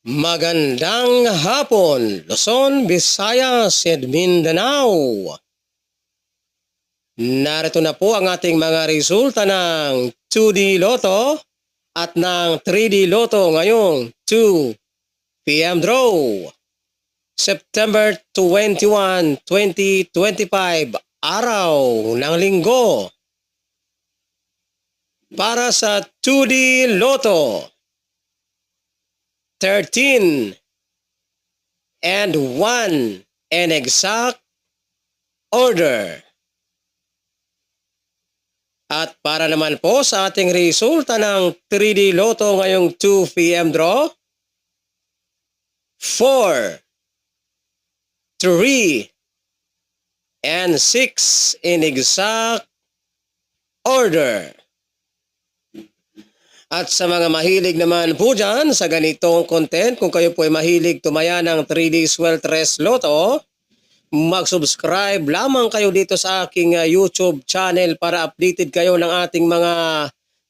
Magandang hapon, Luzon, Visayas, and Mindanao. Narito na po ang ating mga resulta ng 2D Lotto at ng 3D Lotto ngayong 2 p.m. draw. September 21, 2025, araw ng linggo. Para sa 2D Lotto, 13 and 1 in exact order. At para naman po sa ating resulta ng 3D Lotto ngayong 2 p.m. draw, 4, 3, and 6 in exact order. At sa mga mahilig naman po dyan sa ganitong content, kung kayo po ay mahilig tumaya ng 3D Sweltres Lotto, mag-subscribe lamang kayo dito sa aking YouTube channel para updated kayo ng ating mga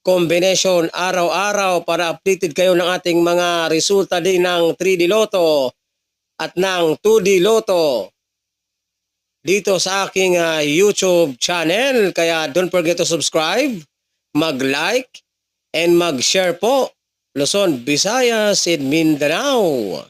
combination araw-araw, para updated kayo ng ating mga resulta din ng 3D Lotto at ng 2D Lotto dito sa aking YouTube channel. Kaya don't forget to subscribe, mag-like, and mag-share po. Luzon, Visayas, and Mindanao.